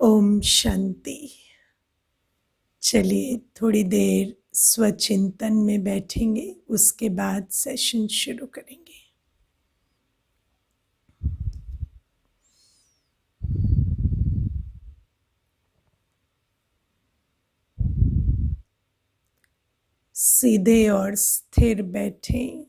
ओम शांति। चलिए थोड़ी देर स्वचिंतन में बैठेंगे, उसके बाद सेशन शुरू करेंगे। सीधे और स्थिर बैठें।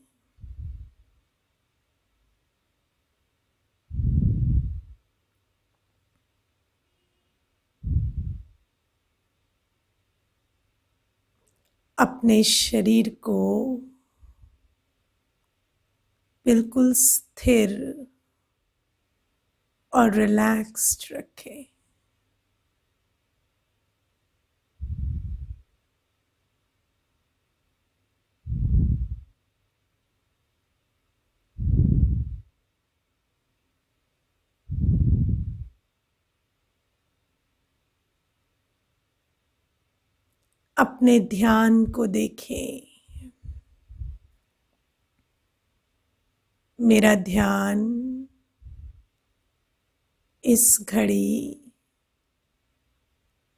अपने शरीर को बिल्कुल स्थिर और रिलैक्स्ड रखें। अपने ध्यान को देखें। मेरा ध्यान इस घड़ी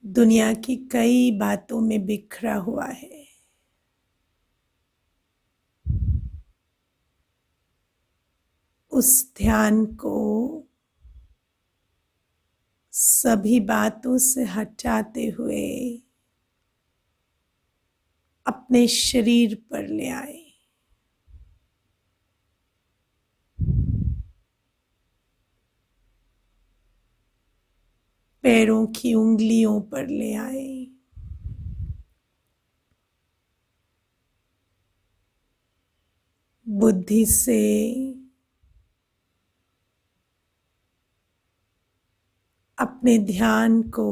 दुनिया की कई बातों में बिखरा हुआ है। उस ध्यान को सभी बातों से हटाते हुए अपने शरीर पर ले आए। पैरों की उंगलियों पर ले आए। बुद्धि से अपने ध्यान को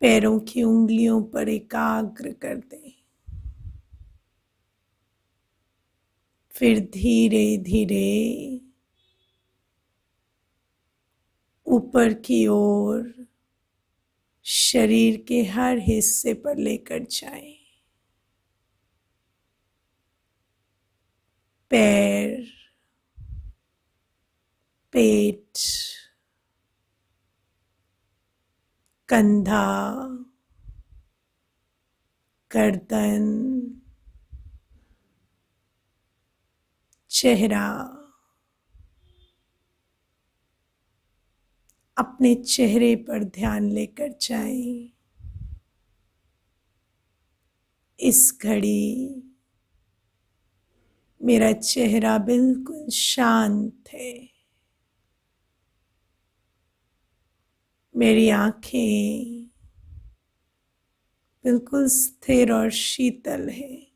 पैरों की उंगलियों पर एकाग्र कर दें। फिर धीरे धीरे ऊपर की ओर शरीर के हर हिस्से पर लेकर जाएं। पैर, पेट, कंधा, गर्दन, चेहरा। अपने चेहरे पर ध्यान लेकर जाएं। इस घड़ी मेरा चेहरा बिल्कुल शांत है। मेरी आंखें बिल्कुल स्थिर और शीतल है।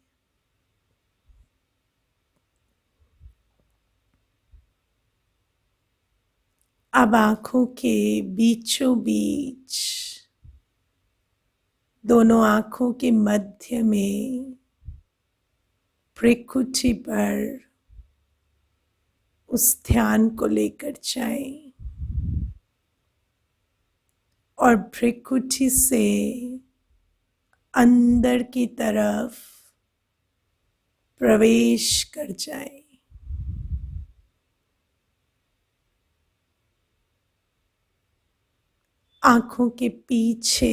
अब आंखों के बीचों बीच, दोनों आंखों के मध्य में भ्रिकुटी पर उस ध्यान को लेकर जाएं और भ्रिकुटी से अंदर की तरफ प्रवेश कर जाएं। आंखों के पीछे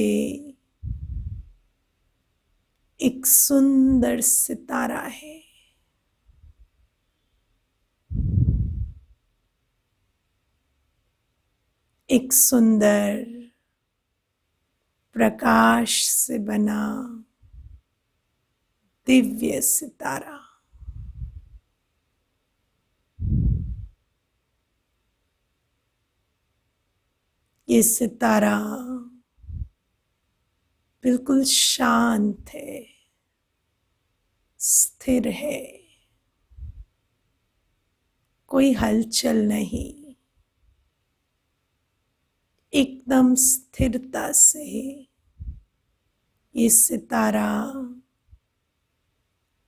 एक सुंदर सितारा है। एक सुंदर प्रकाश से बना दिव्य सितारा। ये सितारा बिल्कुल शांत है, स्थिर है, कोई हलचल नहीं, एकदम स्थिरता से ये सितारा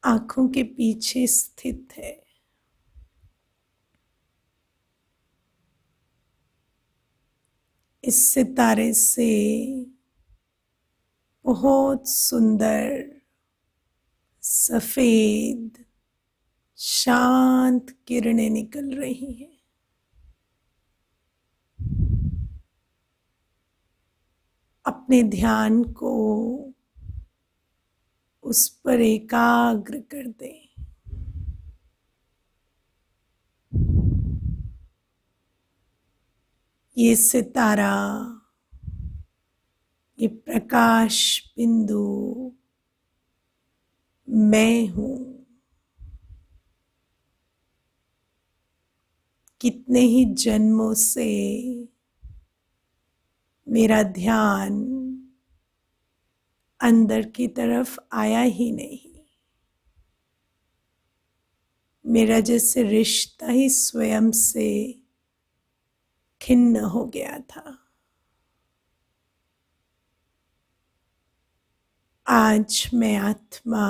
आंखों के पीछे स्थित है। इस सितारे से बहुत सुंदर सफेद शांत किरणें निकल रही हैं। अपने ध्यान को उस पर एकाग्र कर दें। ये सितारा, ये प्रकाश बिंदु मैं हूं। कितने ही जन्मों से मेरा ध्यान अंदर की तरफ आया ही नहीं। मेरा जैसे रिश्ता ही स्वयं से खिन्न हो गया था। आज मैं आत्मा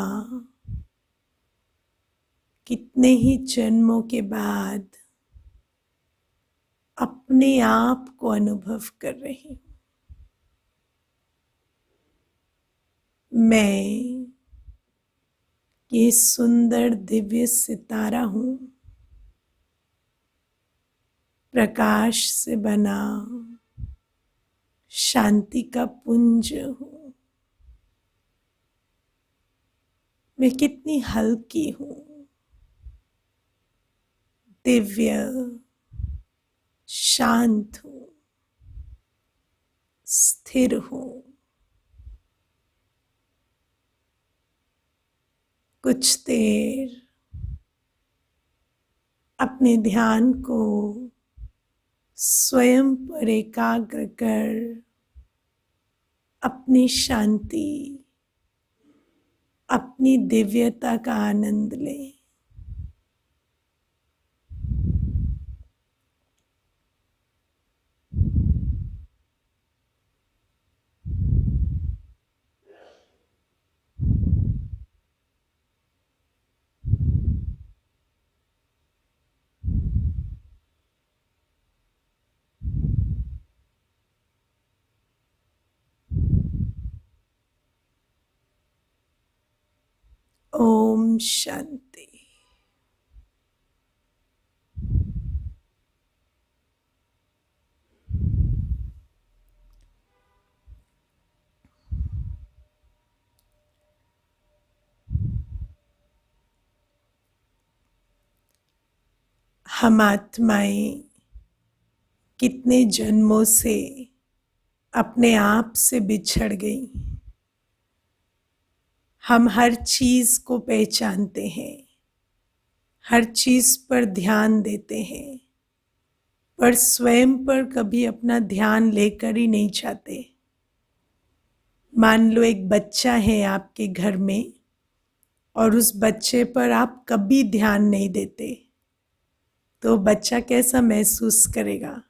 कितने ही जन्मों के बाद अपने आप को अनुभव कर रही हूं। मैं ये सुंदर दिव्य सितारा हूं, प्रकाश से बना शांति का पुंज हूं। मैं कितनी हल्की हूं, दिव्य, शांत हूं, स्थिर हूं। कुछ देर अपने ध्यान को स्वयं पर एकाग्र कर अपनी शांति, अपनी दिव्यता का आनंद लें। ओम शांति। हम आत्माएं कितने जन्मों से अपने आप से बिछड़ गई। हम हर चीज को पहचानते हैं, हर चीज पर ध्यान देते हैं, पर स्वयं पर कभी अपना ध्यान लेकर ही नहीं चाहते। मान लो एक बच्चा है आपके घर में और उस बच्चे पर आप कभी ध्यान नहीं देते, तो बच्चा कैसा महसूस करेगा?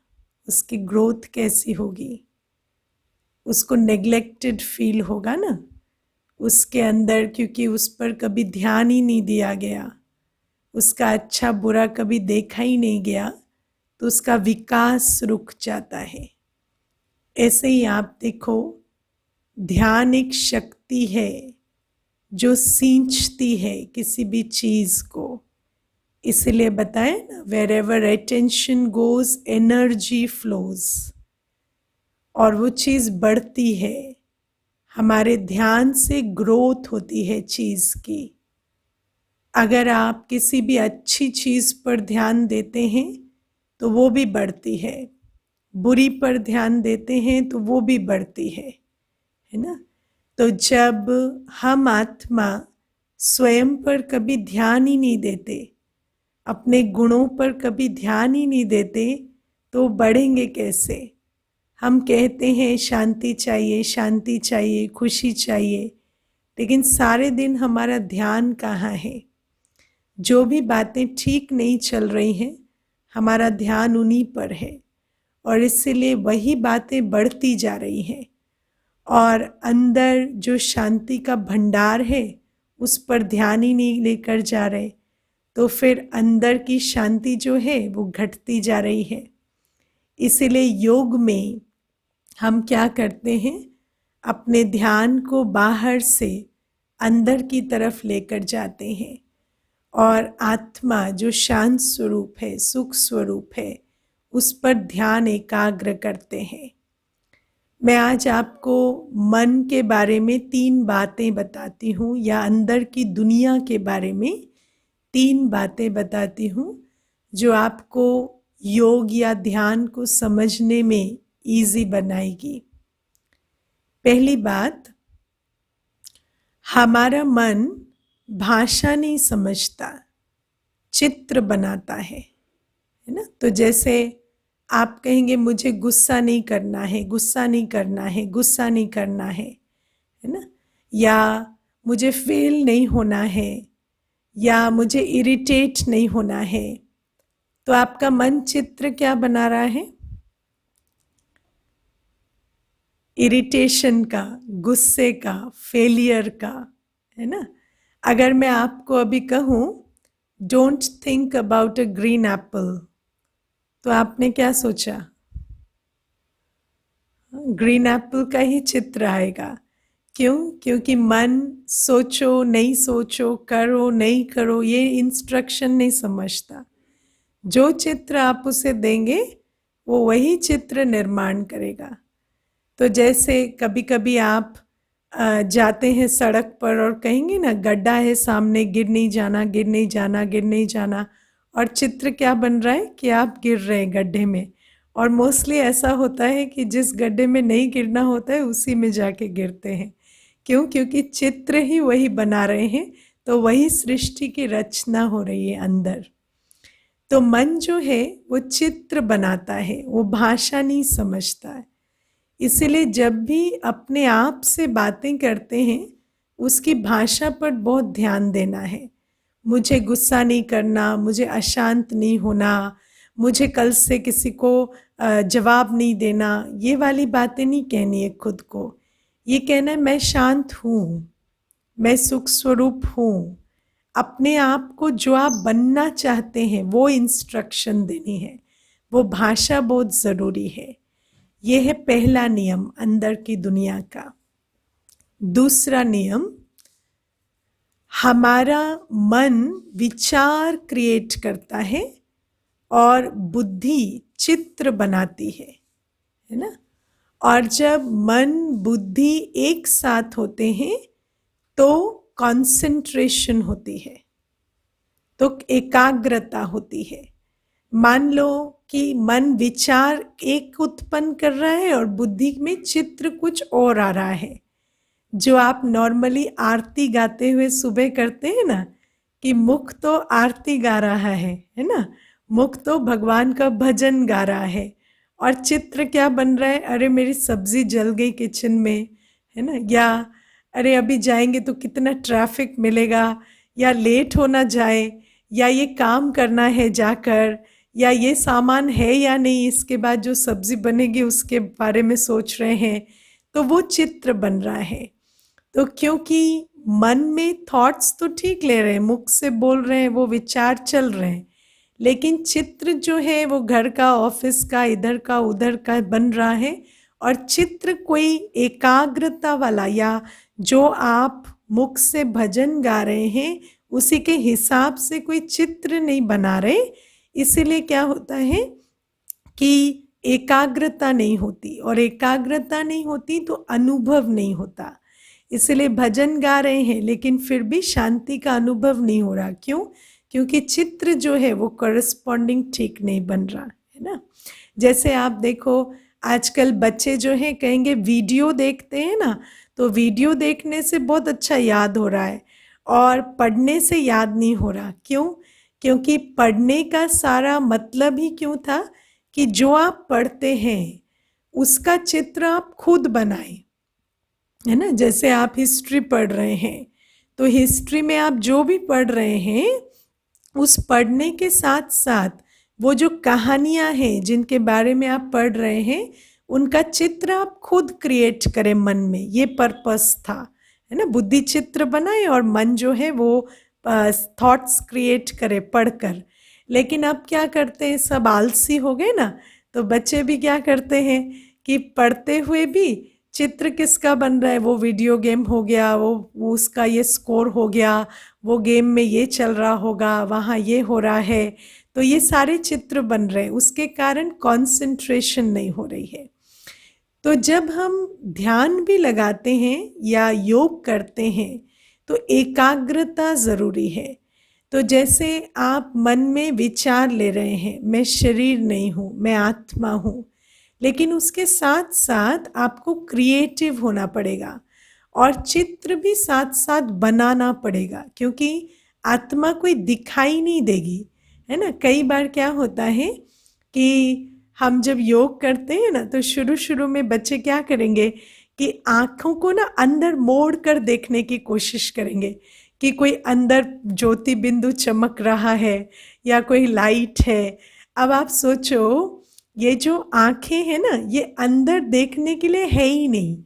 उसकी ग्रोथ कैसी होगी? उसको नेग्लेक्टेड फील होगा ना उसके अंदर, क्योंकि उस पर कभी ध्यान ही नहीं दिया गया, उसका अच्छा बुरा कभी देखा ही नहीं गया, तो उसका विकास रुक जाता है। ऐसे ही आप देखो, ध्यान एक शक्ति है जो सींचती है किसी भी चीज को। इसलिए बताएं ना, wherever attention goes energy flows. और वो चीज बढ़ती है, हमारे ध्यान से ग्रोथ होती है चीज की। अगर आप किसी भी अच्छी चीज पर ध्यान देते हैं तो वो भी बढ़ती है, बुरी पर ध्यान देते हैं तो वो भी बढ़ती है ना। तो जब हम आत्मा स्वयं पर कभी ध्यान ही नहीं देते, अपने गुणों पर कभी ध्यान ही नहीं देते, तो बढ़ेंगे कैसे? हम कहते हैं शांति चाहिए, शांति चाहिए, खुशी चाहिए, लेकिन सारे दिन हमारा ध्यान कहाँ है? जो भी बातें ठीक नहीं चल रही हैं, हमारा ध्यान उन्हीं पर है, और इसलिए वही बातें बढ़ती जा रही हैं। और अंदर जो शांति का भंडार है उस पर ध्यान ही नहीं लेकर जा रहे, तो फिर अंदर की शांति जो है वो घटती जा रही है। इसीलिए योग में हम क्या करते हैं, अपने ध्यान को बाहर से अंदर की तरफ लेकर जाते हैं, और आत्मा जो शांत स्वरूप है, सुख स्वरूप है, उस पर ध्यान एकाग्र करते हैं। मैं आज आपको मन के बारे में 3 बातें बताती हूँ, या अंदर की दुनिया के बारे में 3 बातें बताती हूँ जो आपको योग या ध्यान को समझने में इजी बनाएगी। पहली बात, हमारा मन भाषा नहीं समझता, चित्र बनाता है ना। तो जैसे आप कहेंगे मुझे गुस्सा नहीं करना है, गुस्सा नहीं करना है, गुस्सा नहीं करना है ना, या मुझे फेल नहीं होना है, या मुझे इरिटेट नहीं होना है, तो आपका मन चित्र क्या बना रहा है? इरिटेशन का, गुस्से का, फेलियर का, है ना। अगर मैं आपको अभी कहूँ don't think about a green Apple, तो आपने क्या सोचा? ग्रीन एप्पल का ही चित्र आएगा। क्यों? क्योंकि मन सोचो नहीं सोचो, करो नहीं करो, ये इंस्ट्रक्शन नहीं समझता। जो चित्र आप उसे देंगे वो वही चित्र निर्माण करेगा। तो जैसे कभी कभी आप जाते हैं सड़क पर और कहेंगे ना गड्ढा है सामने, गिर नहीं जाना, गिर नहीं जाना, गिर नहीं जाना, और चित्र क्या बन रहा है कि आप गिर रहे हैं गड्ढे में। और मोस्टली ऐसा होता है कि जिस गड्ढे में नहीं गिरना होता है उसी में जाके गिरते हैं। क्यों? क्योंकि चित्र ही वही बना रहे हैं, तो वही सृष्टि की रचना हो रही है अंदर। तो मन जो है वो चित्र बनाता है, वो भाषा नहीं समझता है। इसीलिए जब भी अपने आप से बातें करते हैं उसकी भाषा पर बहुत ध्यान देना है। मुझे गुस्सा नहीं करना, मुझे अशांत नहीं होना, मुझे कल से किसी को जवाब नहीं देना, ये वाली बातें नहीं कहनी है खुद को। ये कहना है मैं शांत हूँ, मैं सुख स्वरूप हूँ। अपने आप को जो आप बनना चाहते हैं वो इंस्ट्रक्शन देनी है, वो भाषा बहुत ज़रूरी है। ये है पहला नियम अंदर की दुनिया का। दूसरा नियम, हमारा मन विचार क्रिएट करता है और बुद्धि चित्र बनाती है ना। और जब मन बुद्धि एक साथ होते हैं तो कंसंट्रेशन होती है, तो एकाग्रता होती है। मान लो कि मन विचार एक उत्पन्न कर रहा है और बुद्धि में चित्र कुछ और आ रहा है। जो आप नॉर्मली आरती गाते हुए सुबह करते हैं ना, कि मुख तो आरती गा रहा है ना, मुख तो भगवान का भजन गा रहा है, और चित्र क्या बन रहा है? अरे मेरी सब्जी जल गई किचन में, है ना, या अरे अभी जाएंगे तो कितना ट्रैफिक मिलेगा, या लेट होना जाए, या ये काम करना है जाकर, या ये सामान है या नहीं, इसके बाद जो सब्जी बनेगी उसके बारे में सोच रहे हैं, तो वो चित्र बन रहा है। तो क्योंकि मन में थॉट्स तो ठीक ले रहे हैं, मुख से बोल रहे हैं, वो विचार चल रहे हैं, लेकिन चित्र जो है वो घर का, ऑफिस का, इधर का उधर का बन रहा है। और चित्र कोई एकाग्रता वाला, या जो आप मुख से भजन गा रहे हैं उसी के हिसाब से कोई चित्र नहीं बना रहे। इसीलिए क्या होता है कि एकाग्रता नहीं होती, और एकाग्रता नहीं होती तो अनुभव नहीं होता। इसलिए भजन गा रहे हैं लेकिन फिर भी शांति का अनुभव नहीं हो रहा। क्यों? क्योंकि चित्र जो है वो करस्पॉन्डिंग ठीक नहीं बन रहा है ना। जैसे आप देखो आजकल बच्चे जो हैं कहेंगे वीडियो देखते हैं ना, तो वीडियो देखने से बहुत अच्छा याद हो रहा है और पढ़ने से याद नहीं हो रहा। क्यों? क्योंकि पढ़ने का सारा मतलब ही क्यों था कि जो आप पढ़ते हैं उसका चित्र आप खुद बनाएं, है ना। जैसे आप हिस्ट्री पढ़ रहे हैं तो हिस्ट्री में आप जो भी पढ़ रहे हैं उस पढ़ने के साथ साथ वो जो कहानियां हैं जिनके बारे में आप पढ़ रहे हैं उनका चित्र आप खुद क्रिएट करें मन में। ये पर्पस था, है ना। बुद्धि चित्र बनाए और मन जो है वो थॉट्स क्रिएट करे पढ़कर। लेकिन अब क्या करते हैं, सब आलसी हो गए ना, तो बच्चे भी क्या करते हैं कि पढ़ते हुए भी चित्र किसका बन रहा है, वो वीडियो गेम हो गया, वो उसका ये स्कोर हो गया, वो गेम में ये चल रहा होगा, वहाँ ये हो रहा है, तो ये सारे चित्र बन रहे हैं। उसके कारण कंसंट्रेशन नहीं हो रही है। तो जब हम ध्यान भी लगाते हैं या योग करते हैं तो एकाग्रता ज़रूरी है। तो जैसे आप मन में विचार ले रहे हैं, मैं शरीर नहीं हूँ, मैं आत्मा हूँ, लेकिन उसके साथ साथ आपको क्रिएटिव होना पड़ेगा और चित्र भी साथ साथ बनाना पड़ेगा, क्योंकि आत्मा कोई दिखाई नहीं देगी, है ना। कई बार क्या होता है कि हम जब योग करते हैं ना तो शुरू शुरू में बच्चे क्या करेंगे कि आँखों को ना अंदर मोड़ कर देखने की कोशिश करेंगे कि कोई अंदर ज्योति बिंदु चमक रहा है या कोई लाइट है। अब आप सोचो, ये जो आँखें हैं ना ये अंदर देखने के लिए है ही नहीं।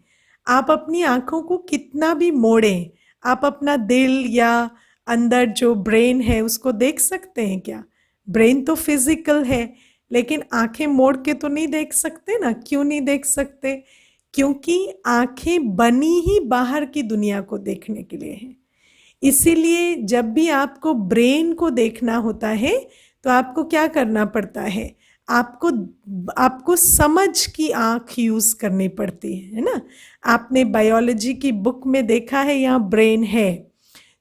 आप अपनी आँखों को कितना भी मोड़ें, आप अपना दिल या अंदर जो ब्रेन है उसको देख सकते हैं क्या? ब्रेन तो फिजिकल है, लेकिन आंखें मोड़ के तो नहीं देख सकते ना। क्यों नहीं देख सकते? क्योंकि आंखें बनी ही बाहर की दुनिया को देखने के लिए हैं। इसीलिए जब भी आपको ब्रेन को देखना होता है तो आपको क्या करना पड़ता है? आपको आपको समझ की आंख यूज करनी पड़ती है ना। आपने बायोलॉजी की बुक में देखा है यहाँ ब्रेन है,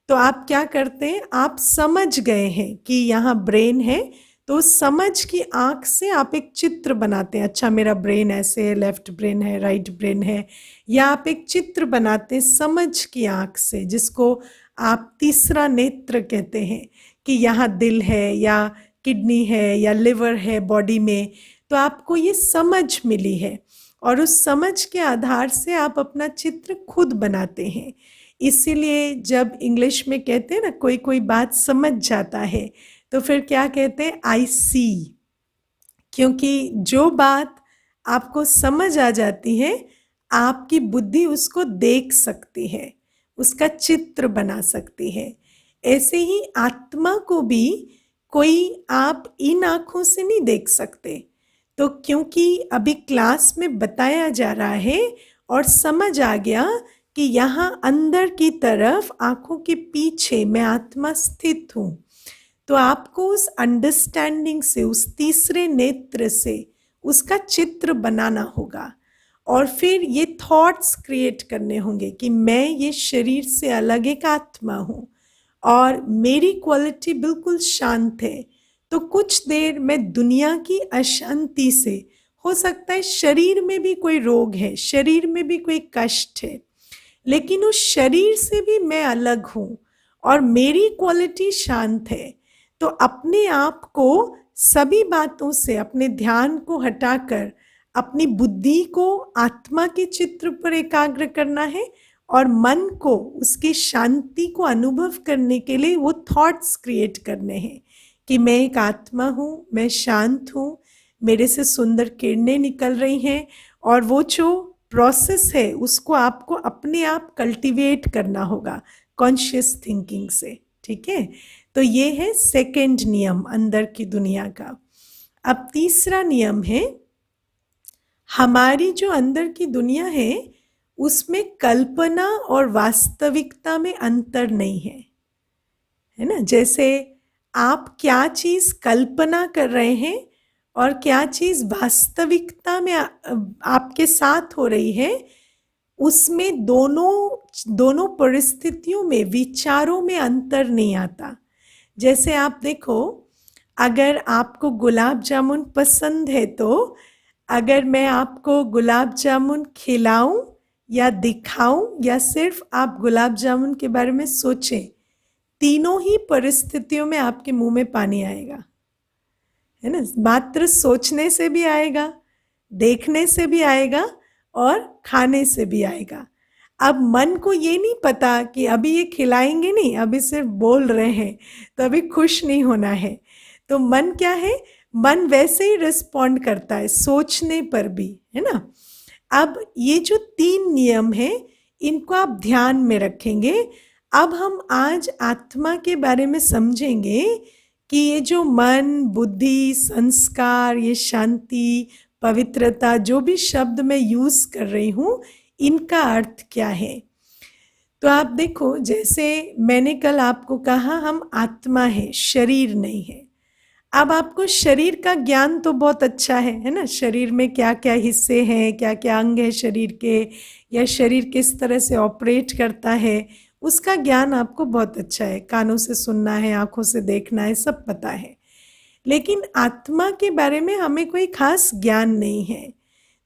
तो आप क्या करते हैं, आप समझ गए हैं कि यहाँ ब्रेन है, तो समझ की आंख से आप एक चित्र बनाते हैं। अच्छा, मेरा ब्रेन ऐसे है, लेफ्ट ब्रेन है, राइट ब्रेन है, या आप एक चित्र बनाते हैं समझ की आंख से, जिसको आप तीसरा नेत्र कहते हैं कि यहाँ दिल है या किडनी है या लिवर है बॉडी में। तो आपको ये समझ मिली है और उस समझ के आधार से आप अपना चित्र खुद बनाते हैं। इसीलिए जब इंग्लिश में कहते हैं ना कोई कोई बात समझ जाता है, तो फिर क्या कहते हैं, आई सी। क्योंकि जो बात आपको समझ आ जाती है आपकी बुद्धि उसको देख सकती है, उसका चित्र बना सकती है। ऐसे ही आत्मा को भी कोई आप इन आँखों से नहीं देख सकते। तो क्योंकि अभी क्लास में बताया जा रहा है और समझ आ गया कि यहाँ अंदर की तरफ आँखों के पीछे मैं आत्मा स्थित हूँ, तो आपको उस अंडरस्टैंडिंग से, उस तीसरे नेत्र से उसका चित्र बनाना होगा और फिर ये थॉट्स क्रिएट करने होंगे कि मैं ये शरीर से अलग एक आत्मा हूँ और मेरी क्वालिटी बिल्कुल शांत है। तो कुछ देर मैं दुनिया की अशांति से, हो सकता है शरीर में भी कोई रोग है, शरीर में भी कोई कष्ट है, लेकिन उस शरीर से भी मैं अलग हूँ और मेरी क्वालिटी शांत है। तो अपने आप को सभी बातों से, अपने ध्यान को हटाकर अपनी बुद्धि को आत्मा के चित्र पर एकाग्र करना है और मन को उसकी शांति को अनुभव करने के लिए वो थॉट्स क्रिएट करने हैं कि मैं एक आत्मा हूँ, मैं शांत हूँ, मेरे से सुंदर किरणें निकल रही हैं। और वो जो प्रोसेस है उसको आपको अपने आप कल्टीवेट करना होगा कॉन्शियस थिंकिंग से, ठीक है। तो ये है सेकंड नियम अंदर की दुनिया का। अब तीसरा नियम है, हमारी जो अंदर की दुनिया है उसमें कल्पना और वास्तविकता में अंतर नहीं है ना। जैसे आप क्या चीज़ कल्पना कर रहे हैं और क्या चीज़ वास्तविकता में आपके साथ हो रही है, उसमें दोनों परिस्थितियों में, विचारों में अंतर नहीं आता। जैसे आप देखो, अगर आपको गुलाब जामुन पसंद है तो अगर मैं आपको गुलाब जामुन खिलाऊं या दिखाऊं या सिर्फ आप गुलाब जामुन के बारे में सोचें, तीनों ही परिस्थितियों में आपके मुंह में पानी आएगा, है ना। मात्र सोचने से भी आएगा, देखने से भी आएगा और खाने से भी आएगा। अब मन को ये नहीं पता कि अभी ये खिलाएंगे नहीं, अभी सिर्फ बोल रहे हैं, तो अभी खुश नहीं होना है। तो मन क्या है, मन वैसे ही रिस्पॉन्ड करता है सोचने पर भी, है ना। अब ये जो 3 नियम है इनको आप ध्यान में रखेंगे। अब हम आज आत्मा के बारे में समझेंगे कि ये जो मन, बुद्धि, संस्कार, ये शांति, पवित्रता, जो भी शब्द मैं यूज कर रही हूँ, इनका अर्थ क्या है। तो आप देखो, जैसे मैंने कल आपको कहा हम आत्मा है, शरीर नहीं है। अब आपको शरीर का ज्ञान तो बहुत अच्छा है ना, शरीर में क्या क्या हिस्से हैं, क्या क्या अंग है शरीर के, या शरीर किस तरह से ऑपरेट करता है, उसका ज्ञान आपको बहुत अच्छा है, कानों से सुनना है, आंखों से देखना है, सब पता है। लेकिन आत्मा के बारे में हमें कोई खास ज्ञान नहीं है।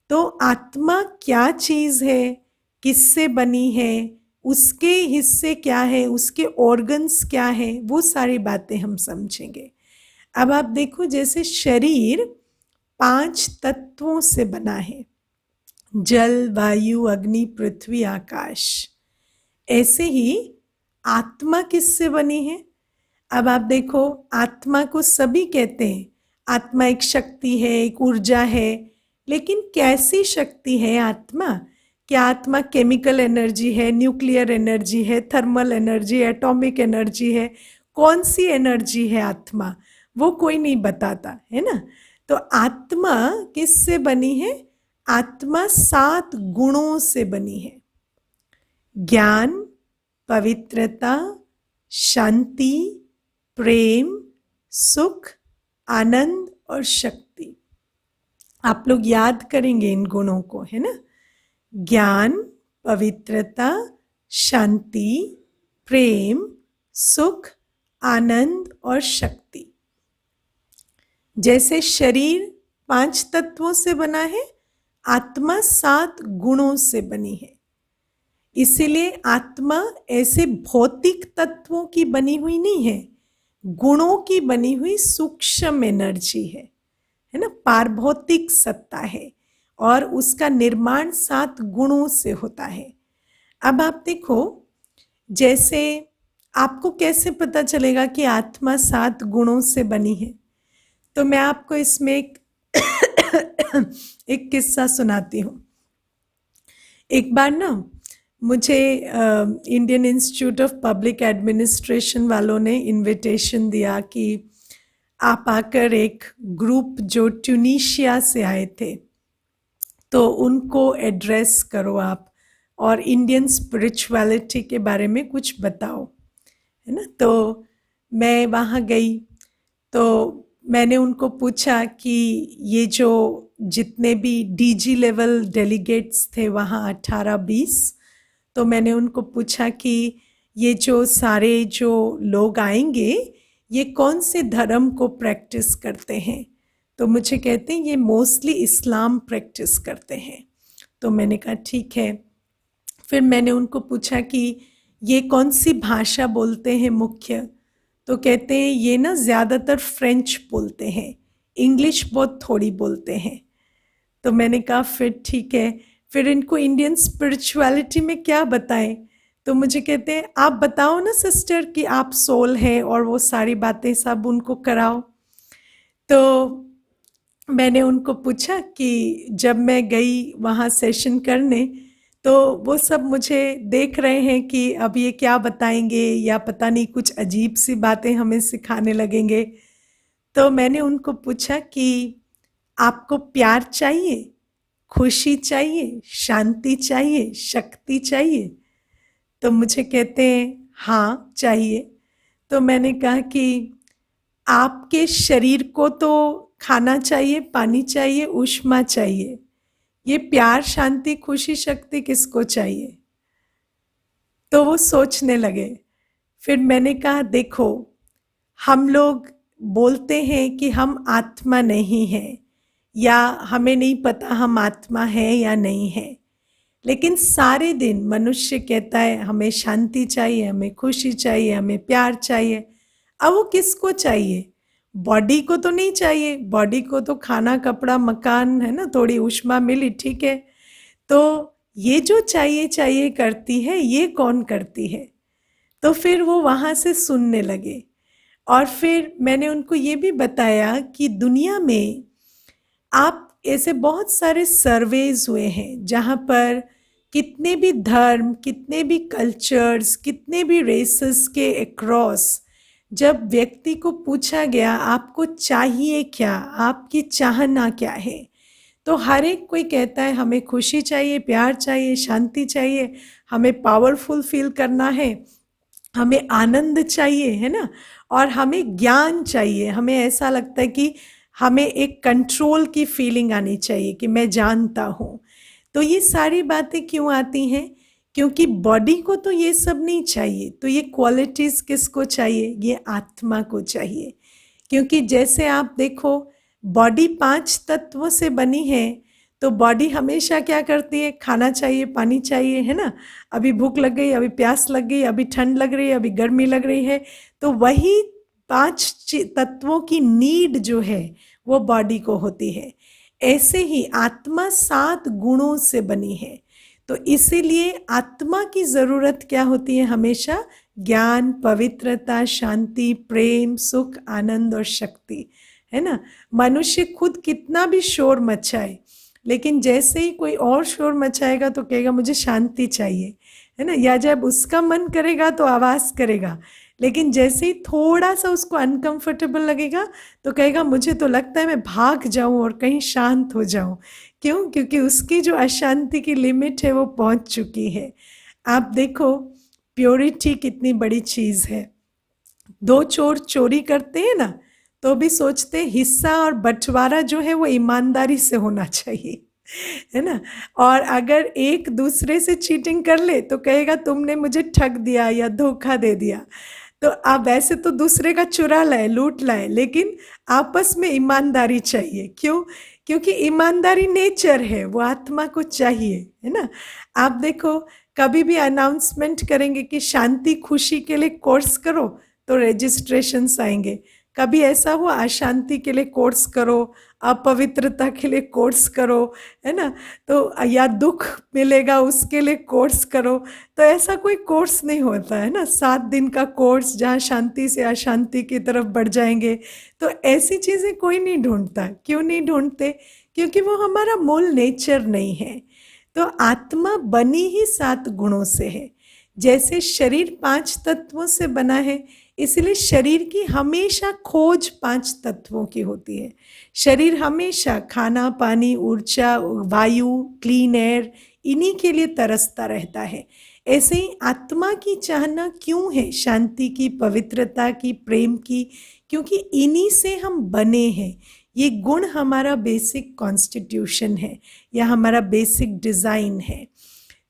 तो आत्मा क्या चीज़ है, किससे बनी है, उसके हिस्से क्या है, उसके ऑर्गन्स क्या है, वो सारी बातें हम समझेंगे। अब आप देखो, जैसे शरीर 5 तत्वों से बना है, जल, वायु, अग्नि, पृथ्वी, आकाश। ऐसे ही आत्मा किससे बनी है? अब आप देखो, आत्मा को सभी कहते हैं, आत्मा एक शक्ति है, एक ऊर्जा है। लेकिन कैसी शक्ति है आत्मा? क्या आत्मा केमिकल एनर्जी है, न्यूक्लियर एनर्जी है, थर्मल एनर्जी, एटॉमिक एनर्जी है? कौन सी एनर्जी है आत्मा? वो कोई नहीं बताता है ना। तो आत्मा किससे बनी है? आत्मा 7 गुणों से बनी है। ज्ञान, पवित्रता, शांति, प्रेम, सुख, आनंद और शक्ति। आप लोग याद करेंगे इन गुणों को, है ना। ज्ञान, पवित्रता, शांति, प्रेम, सुख, आनंद और शक्ति। जैसे शरीर 5 तत्वों से बना है, आत्मा 7 गुणों से बनी है। इसीलिए आत्मा ऐसे भौतिक तत्वों की बनी हुई नहीं है, गुणों की बनी हुई सूक्ष्म एनर्जी है ना, पारभौतिक सत्ता है, और उसका निर्माण 7 गुणों से होता है। अब आप देखो, जैसे आपको कैसे पता चलेगा कि आत्मा 7 गुणों से बनी है? तो मैं आपको इसमें एक किस्सा सुनाती हूँ। एक बार ना मुझे Indian institute of public administration वालों ने इनविटेशन दिया कि आप आकर एक ग्रुप जो ट्यूनीशिया से आए थे, तो उनको एड्रेस करो आप, और इंडियन स्पिरिचुअलिटी के बारे में कुछ बताओ, है ना। तो मैं वहाँ गई, तो मैंने उनको पूछा कि ये जो जितने भी डीजी लेवल डेलीगेट्स थे वहाँ 18-20, तो मैंने उनको पूछा कि ये जो सारे जो लोग आएंगे, ये कौन से धर्म को प्रैक्टिस करते हैं? तो मुझे कहते हैं ये मोस्टली इस्लाम प्रैक्टिस करते हैं। तो मैंने कहा ठीक है। फिर मैंने उनको पूछा कि ये कौन सी भाषा बोलते हैं मुख्य? तो कहते हैं ये ना ज़्यादातर फ्रेंच बोलते हैं, इंग्लिश बहुत थोड़ी बोलते हैं। तो मैंने कहा फिर ठीक है, फिर इनको इंडियन स्पिरिचुअलिटी में क्या बताएं? तो मुझे कहते हैं आप बताओ ना सिस्टर कि आप सोल हैं, और वो सारी बातें सब उनको कराओ। तो मैंने उनको पूछा कि जब मैं गई वहाँ सेशन करने, तो वो सब मुझे देख रहे हैं कि अब ये क्या बताएंगे, या पता नहीं कुछ अजीब सी बातें हमें सिखाने लगेंगे। तो मैंने उनको पूछा कि आपको प्यार चाहिए, खुशी चाहिए, शांति चाहिए, शक्ति चाहिए? तो मुझे कहते हैं हाँ चाहिए। तो मैंने कहा कि आपके शरीर को तो खाना चाहिए, पानी चाहिए, ऊष्मा चाहिए, ये प्यार, शांति, खुशी, शक्ति किसको चाहिए? तो वो सोचने लगे। फिर मैंने कहा देखो, हम लोग बोलते हैं कि हम आत्मा नहीं हैं, या हमें नहीं पता हम आत्मा है या नहीं है, लेकिन सारे दिन मनुष्य कहता है हमें शांति चाहिए, हमें खुशी चाहिए, हमें प्यार चाहिए। अब वो किसको चाहिए? बॉडी को तो नहीं चाहिए, बॉडी को तो खाना, कपड़ा, मकान, है ना, थोड़ी ऊष्मा मिली, ठीक है। तो ये जो चाहिए चाहिए करती है, ये कौन करती है? तो फिर वो वहाँ से सुनने लगे। और फिर मैंने उनको ये भी बताया कि दुनिया में आप ऐसे बहुत सारे सर्वेज हुए हैं जहाँ पर कितने भी धर्म, कितने भी कल्चर्स, कितने भी रेसेस के अक्रॉस जब व्यक्ति को पूछा गया आपको चाहिए क्या, आपकी चाहना क्या है, तो हर एक कोई कहता है हमें खुशी चाहिए, प्यार चाहिए, शांति चाहिए, हमें पावरफुल फील करना है, हमें आनंद चाहिए, है ना, और हमें ज्ञान चाहिए। हमें ऐसा लगता है कि हमें एक कंट्रोल की फीलिंग आनी चाहिए कि मैं जानता हूँ। तो ये सारी बातें क्यों आती हैं? क्योंकि बॉडी को तो ये सब नहीं चाहिए। तो ये क्वालिटीज किसको चाहिए? ये आत्मा को चाहिए। क्योंकि जैसे आप देखो, बॉडी 5 तत्वों से बनी है, तो बॉडी हमेशा क्या करती है? खाना चाहिए, पानी चाहिए, है ना। अभी भूख लग गई, अभी प्यास लग गई, अभी ठंड लग रही है, अभी गर्मी लग रही है। तो वही 5 तत्वों की नीड जो है वो बॉडी को होती है। ऐसे ही आत्मा 7 गुणों से बनी है। तो इसीलिए आत्मा की जरूरत क्या होती है? हमेशा ज्ञान, पवित्रता, शांति, प्रेम, सुख, आनंद और शक्ति, है ना। मनुष्य खुद कितना भी शोर मचाए, लेकिन जैसे ही कोई और शोर मचाएगा तो कहेगा मुझे शांति चाहिए, है ना। या जब उसका मन करेगा तो आवाज करेगा, लेकिन जैसे ही थोड़ा सा उसको अनकंफर्टेबल लगेगा तो कहेगा मुझे तो लगता है मैं भाग जाऊं और कहीं शांत हो जाऊं। क्यों? क्योंकि उसकी जो अशांति की लिमिट है वो पहुंच चुकी है। आप देखो, प्योरिटी कितनी बड़ी चीज है। 2 चोर चोरी करते हैं ना, तो भी सोचते हैं हिस्सा और बंटवारा जो है वो ईमानदारी से होना चाहिए, है ना। और अगर एक दूसरे से चीटिंग कर ले तो कहेगा तुमने मुझे ठग दिया या धोखा दे दिया। तो आप वैसे तो दूसरे का चुरा लाए, लूट लाए, लेकिन आपस में ईमानदारी चाहिए। क्यों? क्योंकि ईमानदारी नेचर है, वो आत्मा को चाहिए, है ना। आप देखो, कभी भी अनाउंसमेंट करेंगे कि शांति खुशी के लिए कोर्स करो, तो रजिस्ट्रेशंस आएंगे। कभी ऐसा हुआ अशांति के लिए कोर्स करो, अपवित्रता के लिए कोर्स करो, है ना। तो या दुख मिलेगा उसके लिए कोर्स करो। तो ऐसा कोई कोर्स नहीं होता है ना, 7 दिन का कोर्स जहाँ शांति से अशांति की तरफ बढ़ जाएंगे। तो ऐसी चीजें कोई नहीं ढूंढता। क्यों नहीं ढूंढते? क्योंकि वो हमारा मूल नेचर नहीं है। तो आत्मा बनी ही 7 गुणों से है। जैसे शरीर 5 तत्वों से बना है, इसलिए शरीर की हमेशा खोज 5 तत्वों की होती है। शरीर हमेशा खाना, पानी, ऊर्जा, वायु, क्लीन एयर, इन्हीं के लिए तरसता रहता है। ऐसे ही आत्मा की चाहना क्यों है? शांति की, पवित्रता की, प्रेम की, क्योंकि इन्हीं से हम बने हैं। ये गुण हमारा बेसिक कॉन्स्टिट्यूशन है या हमारा बेसिक डिजाइन है।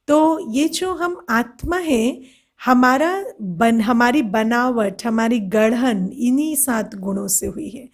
तो ये जो हम आत्मा है, हमारी बनावट, हमारी गढ़न इन्हीं 7 गुणों से हुई है।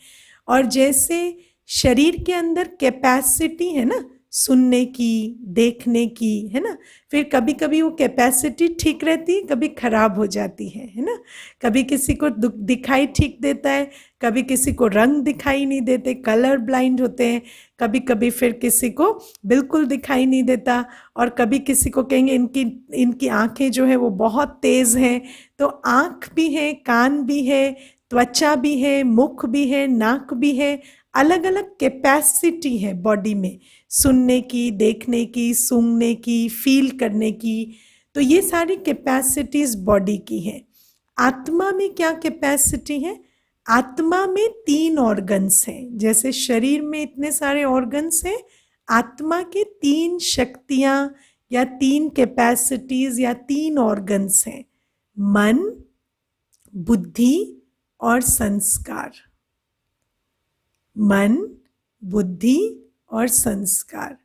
और जैसे शरीर के अंदर कैपेसिटी है ना, सुनने की, देखने की, है ना। फिर कभी कभी वो कैपेसिटी ठीक रहती है, कभी खराब हो जाती है ना। कभी किसी को दिखाई ठीक देता है, कभी किसी को रंग दिखाई नहीं देते, कलर ब्लाइंड होते हैं। कभी कभी फिर किसी को बिल्कुल दिखाई नहीं देता, और कभी किसी को कहेंगे इनकी इनकी आंखें जो है वो बहुत तेज हैं। तो आंख भी है, कान भी है, त्वचा भी है, मुख भी है, नाक भी है। अलग अलग कैपेसिटी है बॉडी में, सुनने की, देखने की, सूंघने की, फील करने की। तो ये सारी कैपेसिटीज बॉडी की है। आत्मा में क्या कैपेसिटी है? आत्मा में 3 ऑर्गन्स हैं। जैसे शरीर में इतने सारे ऑर्गन्स हैं, आत्मा के 3 शक्तियां या 3 कैपेसिटीज या 3 ऑर्गन्स हैं। मन, बुद्धि और संस्कार। मन, बुद्धि और संस्कार।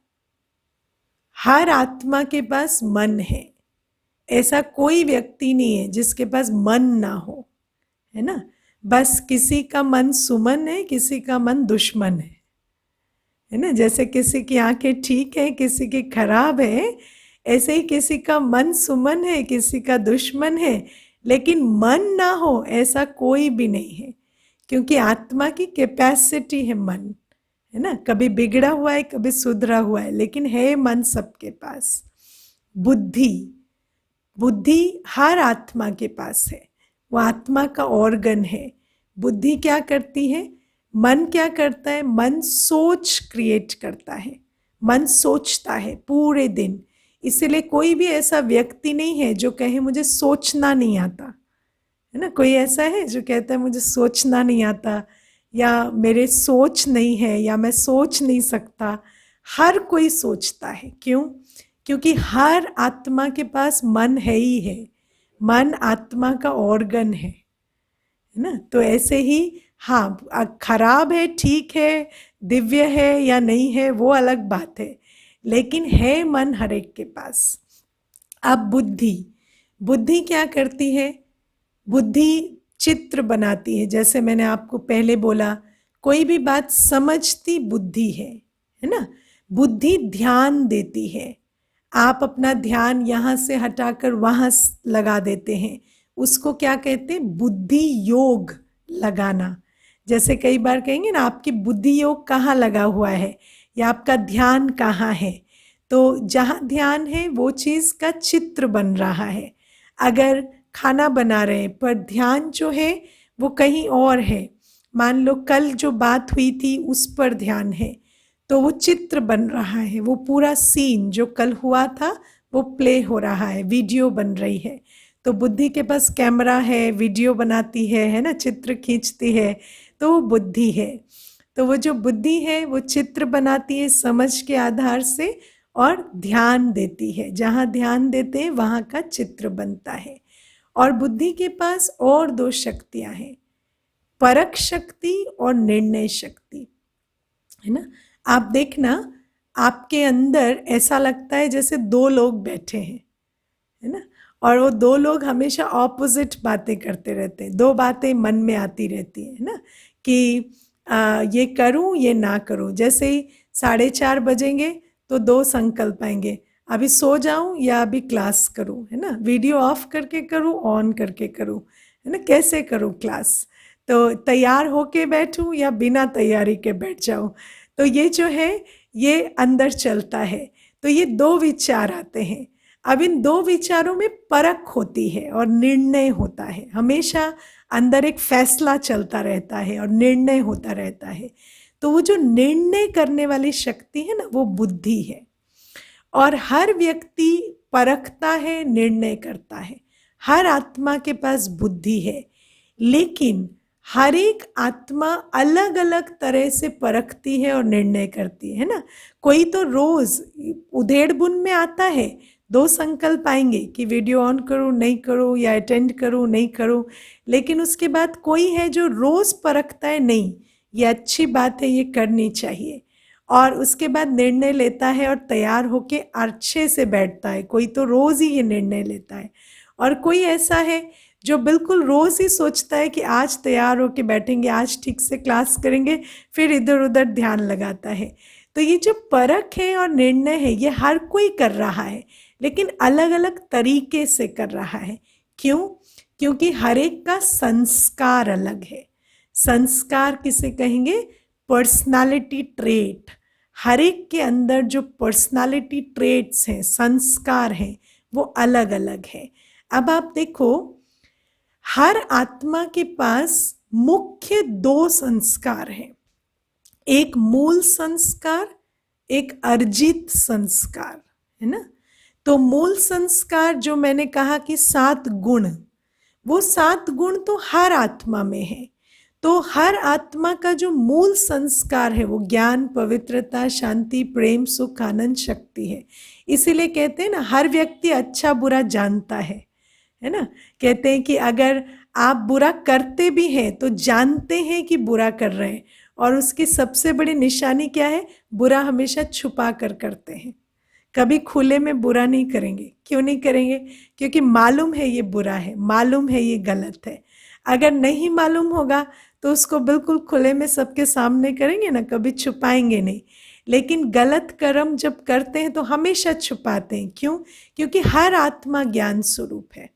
हर आत्मा के पास मन है। ऐसा कोई व्यक्ति नहीं है जिसके पास मन ना हो, है ना। बस किसी का मन सुमन है, किसी का मन दुश्मन है ना। जैसे किसी की आंखें ठीक है, किसी की खराब है, ऐसे ही किसी का मन सुमन है, किसी का दुश्मन है। लेकिन मन ना हो ऐसा कोई भी नहीं है, क्योंकि आत्मा की कैपेसिटी है मन, है ना। कभी बिगड़ा हुआ है, कभी सुधरा हुआ है, लेकिन है मन सबके पास। बुद्धि, बुद्धि हर आत्मा के पास है, वो आत्मा का ऑर्गन है। बुद्धि क्या करती है? मन क्या करता है? मन सोच क्रिएट करता है, मन सोचता है पूरे दिन। इसलिए कोई भी ऐसा व्यक्ति नहीं है जो कहे मुझे सोचना नहीं आता, है ना। कोई ऐसा है जो कहता है मुझे सोचना नहीं आता, या मेरे सोच नहीं है, या मैं सोच नहीं सकता। हर कोई सोचता है। क्यों? क्योंकि हर आत्मा के पास मन है ही है। मन आत्मा का ऑर्गन है ना। तो ऐसे ही हाँ, खराब है, ठीक है, दिव्य है या नहीं है वो अलग बात है, लेकिन है मन हर एक के पास। अब बुद्धि, बुद्धि क्या करती है? बुद्धि चित्र बनाती है। जैसे मैंने आपको पहले बोला, कोई भी बात समझती बुद्धि है ना। बुद्धि ध्यान देती है। आप अपना ध्यान यहाँ से हटाकर वहाँ लगा देते हैं, उसको क्या कहते हैं? बुद्धि योग लगाना। जैसे कई बार कहेंगे ना, आपकी बुद्धि योग कहाँ लगा हुआ है या आपका ध्यान कहाँ है, तो जहाँ ध्यान है वो चीज़ का चित्र बन रहा है। अगर खाना बना रहे हैं पर ध्यान जो है वो कहीं और है, मान लो कल जो बात हुई थी उस पर ध्यान है, तो वो चित्र बन रहा है, वो पूरा सीन जो कल हुआ था वो प्ले हो रहा है, वीडियो बन रही है। तो बुद्धि के पास कैमरा है, वीडियो बनाती है ना, चित्र खींचती है, तो वो बुद्धि है। तो वो जो बुद्धि है वो चित्र बनाती है समझ के आधार से और ध्यान देती है। जहाँ ध्यान देते हैं वहाँ का चित्र बनता है। और बुद्धि के पास और दो शक्तियाँ हैं, परख शक्ति और निर्णय शक्ति, है ना। आप देखना, आपके अंदर ऐसा लगता है जैसे दो लोग बैठे हैं, है ना, और वो दो लोग हमेशा ऑपोजिट बातें करते रहते हैं, दो बातें मन में आती रहती है ना, कि ये करूं ये ना करूं। जैसे ही 4:30 बजेंगे तो दो संकल्प आएंगे, अभी सो जाऊं या अभी क्लास करूं, है ना, वीडियो ऑफ करके करूं ऑन करके करूं, है ना, कैसे करूं क्लास, तो तैयार होके बैठूं या बिना तैयारी के बैठ जाऊं। तो ये जो है ये अंदर चलता है। तो ये दो विचार आते हैं। अब इन दो विचारों में परख होती है और निर्णय होता है। हमेशा अंदर एक फैसला चलता रहता है और निर्णय होता रहता है। तो वो जो निर्णय करने वाली शक्ति है ना, वो बुद्धि है। और हर व्यक्ति परखता है, निर्णय करता है। हर आत्मा के पास बुद्धि है, लेकिन हर एक आत्मा अलग अलग तरह से परखती है और निर्णय करती है ना। कोई तो रोज उधेड़ बुन में आता है, दो संकल्प आएंगे कि वीडियो ऑन करूं नहीं करूं या अटेंड करूं नहीं करूं, लेकिन उसके बाद कोई है जो रोज परखता है, नहीं ये अच्छी बात है, ये करनी चाहिए, और उसके बाद निर्णय लेता है और तैयार होके अच्छे से बैठता है। कोई तो रोज ही ये निर्णय लेता है, और कोई ऐसा है जो बिल्कुल रोज ही सोचता है कि आज तैयार होके बैठेंगे, आज ठीक से क्लास करेंगे, फिर इधर उधर ध्यान लगाता है। तो ये जो परख है और निर्णय है ये हर कोई कर रहा है, लेकिन अलग अलग तरीके से कर रहा है। क्यों? क्योंकि हर एक का संस्कार अलग है। संस्कार किसे कहेंगे? Personality trait. हर एक के अंदर जो पर्सनालिटी ट्रेट्स हैं, संस्कार हैं, वो अलग अलग है। अब आप देखो, हर आत्मा के पास मुख्य दो संस्कार हैं, एक मूल संस्कार, एक अर्जित संस्कार, है ना। तो मूल संस्कार जो मैंने कहा कि 7 गुण, वो 7 गुण तो हर आत्मा में है। तो हर आत्मा का जो मूल संस्कार है वो ज्ञान, पवित्रता, शांति, प्रेम, सुख, आनंद, शक्ति है। इसीलिए कहते हैं ना, हर व्यक्ति अच्छा बुरा जानता है ना। कहते हैं कि अगर आप बुरा करते भी हैं तो जानते हैं कि बुरा कर रहे हैं, और उसकी सबसे बड़ी निशानी क्या है? बुरा हमेशा छुपा कर करते हैं, कभी खुले में बुरा नहीं करेंगे। क्यों नहीं करेंगे? क्योंकि मालूम है ये बुरा है, मालूम है ये गलत है। अगर नहीं मालूम होगा तो उसको बिल्कुल खुले में सबके सामने करेंगे ना, कभी छुपाएंगे नहीं। लेकिन गलत कर्म जब करते हैं तो हमेशा छुपाते हैं। क्यों? क्योंकि हर आत्मा ज्ञान स्वरूप है,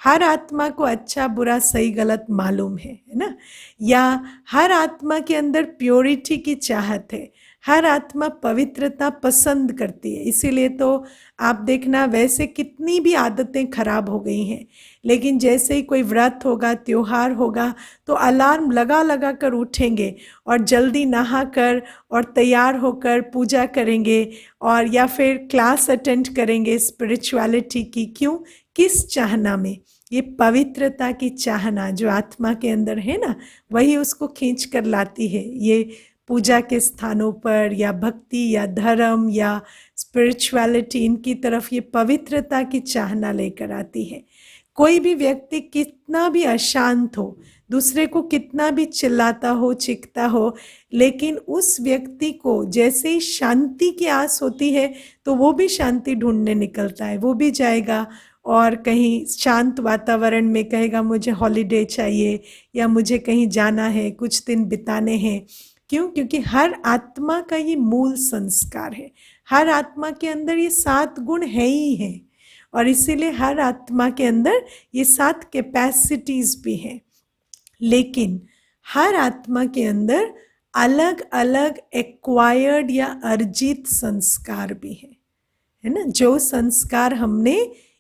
हर आत्मा को अच्छा बुरा सही गलत मालूम है ना। या हर आत्मा के अंदर प्योरिटी की चाहत है, हर आत्मा पवित्रता पसंद करती है। इसीलिए तो आप देखना, वैसे कितनी भी आदतें खराब हो गई हैं, लेकिन जैसे ही कोई व्रत होगा, त्योहार होगा, तो अलार्म लगा लगा कर उठेंगे और जल्दी नहा कर और तैयार होकर पूजा करेंगे, और या फिर क्लास अटेंड करेंगे स्पिरिचुअलिटी की। क्यों? किस चाहना में? ये पवित्रता की चाहना जो आत्मा के अंदर है ना, वही उसको खींच कर लाती है। ये पूजा के स्थानों पर या भक्ति या धर्म या स्पिरिचुअलिटी, इनकी तरफ ये पवित्रता की चाहना लेकर आती है। कोई भी व्यक्ति कितना भी अशांत हो, दूसरे को कितना भी चिल्लाता हो, चीखता हो, लेकिन उस व्यक्ति को जैसे ही शांति की आस होती है तो वो भी शांति ढूंढने निकलता है। वो भी जाएगा और कहीं शांत वातावरण में कहेगा मुझे हॉलिडे चाहिए या मुझे कहीं जाना है, कुछ दिन बिताने हैं। क्यों? क्योंकि हर आत्मा का ये मूल संस्कार है। हर आत्मा के अंदर ये 7 गुण है ही है, और इसीलिए हर आत्मा के अंदर ये 7 कैपेसिटीज भी हैं। लेकिन हर आत्मा के अंदर अलग अलग एक्वायर्ड या अर्जित संस्कार भी है ना। जो संस्कार हमने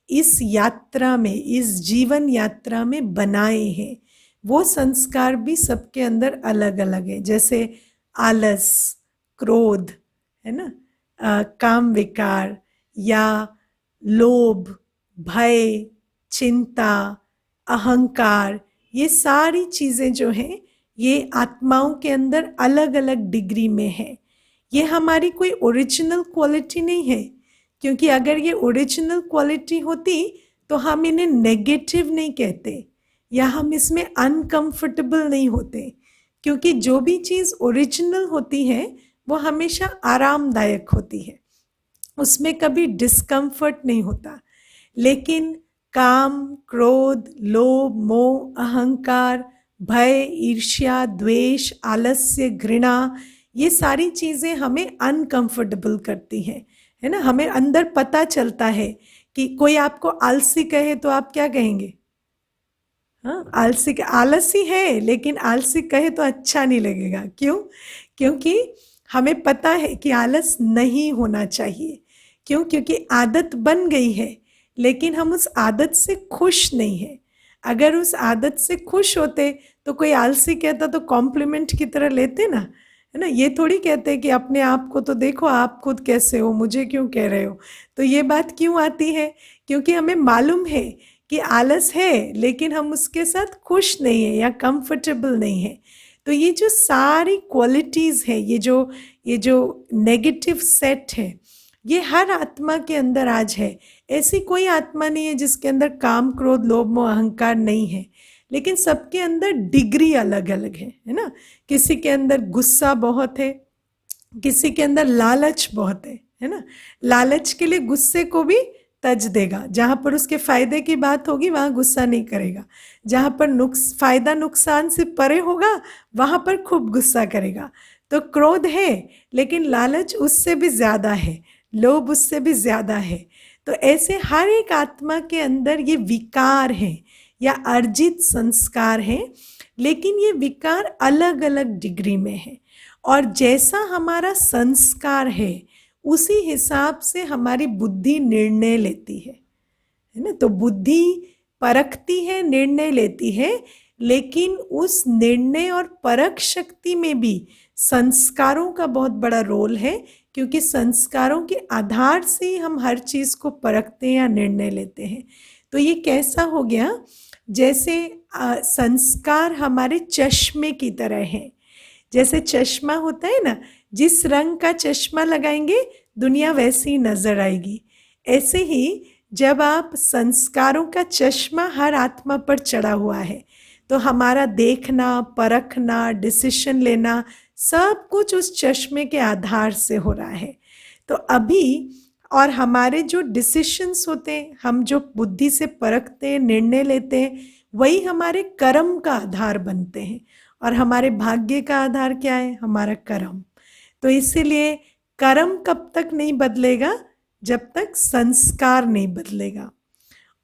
इस यात्रा में, इस जीवन यात्रा में बनाए हैं, वो संस्कार भी सबके अंदर अलग अलग है। जैसे आलस, क्रोध, है ना, काम विकार या लोभ, भय, चिंता, अहंकार, ये सारी चीज़ें जो हैं ये आत्माओं के अंदर अलग अलग डिग्री में है। ये हमारी कोई ओरिजिनल क्वालिटी नहीं है, क्योंकि अगर ये ओरिजिनल क्वालिटी होती तो हम इन्हें नेगेटिव नहीं कहते या हम इसमें अनकंफर्टेबल नहीं होते, क्योंकि जो भी चीज़ ओरिजिनल होती है वो हमेशा आरामदायक होती है, उसमें कभी डिस्कम्फर्ट नहीं होता। लेकिन काम, क्रोध, लोभ, मोह, अहंकार, भय, ईर्ष्या, द्वेष, आलस्य, घृणा, ये सारी चीज़ें हमें अनकंफर्टेबल करती हैं, है ना। हमें अंदर पता चलता है कि कोई आपको आलसी कहे तो आप क्या कहेंगे? हाँ, आलसी है, लेकिन आलसी कहे तो अच्छा नहीं लगेगा। क्यों? क्योंकि हमें पता है कि आलस नहीं होना चाहिए। क्यों? क्योंकि आदत बन गई है, लेकिन हम उस आदत से खुश नहीं है। अगर उस आदत से खुश होते तो कोई आलसी कहता तो कॉम्प्लीमेंट की तरह लेते ना, है ना। ये थोड़ी कहते कि अपने आप को तो देखो, आप खुद कैसे हो, मुझे क्यों कह रहे हो। तो ये बात क्यों आती है? क्योंकि हमें मालूम है कि आलस है, लेकिन हम उसके साथ खुश नहीं है या कंफर्टेबल नहीं है। तो ये जो सारी क्वालिटीज़ है, ये जो नेगेटिव सेट है, ये हर आत्मा के अंदर आज है। ऐसी कोई आत्मा नहीं है जिसके अंदर काम, क्रोध, लोभ, मोह, अहंकार नहीं है, लेकिन सबके अंदर डिग्री अलग अलग है ना। किसी के अंदर गुस्सा बहुत है, किसी के अंदर लालच बहुत है ना। लालच के लिए गुस्से को भी तज देगा, जहाँ पर उसके फायदे की बात होगी वहाँ गुस्सा नहीं करेगा, जहाँ पर फायदा नुकसान से परे होगा वहाँ पर खूब गुस्सा करेगा। तो क्रोध है, लेकिन लालच उससे भी ज़्यादा है, लोभ उससे भी ज़्यादा है। तो ऐसे हर एक आत्मा के अंदर ये विकार हैं या अर्जित संस्कार हैं, लेकिन ये विकार अलग अलग डिग्री में है। और जैसा हमारा संस्कार है उसी हिसाब से हमारी बुद्धि निर्णय लेती है ना। तो बुद्धि परखती है, निर्णय लेती है, लेकिन उस निर्णय और परख शक्ति में भी संस्कारों का बहुत बड़ा रोल है, क्योंकि संस्कारों के आधार से ही हम हर चीज़ को परखते हैं या निर्णय लेते हैं। तो ये कैसा हो गया, जैसे संस्कार हमारे चश्मे की तरह हैं। जैसे चश्मा होता है ना, जिस रंग का चश्मा लगाएंगे दुनिया वैसी ही नजर आएगी। ऐसे ही जब आप संस्कारों का चश्मा हर आत्मा पर चढ़ा हुआ है तो हमारा देखना, परखना, डिसीजन लेना सब कुछ उस चश्मे के आधार से हो रहा है। तो अभी और हमारे जो डिसीशंस होते हैं, हम जो बुद्धि से परखते हैं, निर्णय लेते हैं, वही हमारे कर्म का आधार बनते हैं। और हमारे भाग्य का आधार क्या है? हमारा कर्म। तो इसीलिए कर्म कब तक नहीं बदलेगा? जब तक संस्कार नहीं बदलेगा।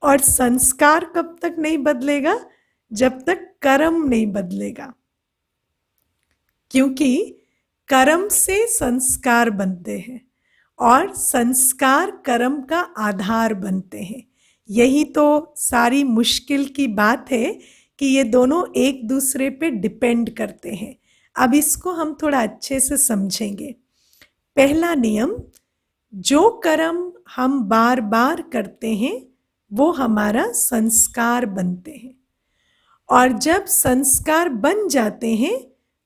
और संस्कार कब तक नहीं बदलेगा? जब तक कर्म नहीं बदलेगा। क्योंकि कर्म से संस्कार बनते हैं और संस्कार कर्म का आधार बनते हैं। यही तो सारी मुश्किल की बात है कि ये दोनों एक दूसरे पे डिपेंड करते हैं। अब इसको हम थोड़ा अच्छे से समझेंगे। पहला नियम, जो कर्म हम बार बार करते हैं वो हमारा संस्कार बनते हैं, और जब संस्कार बन जाते हैं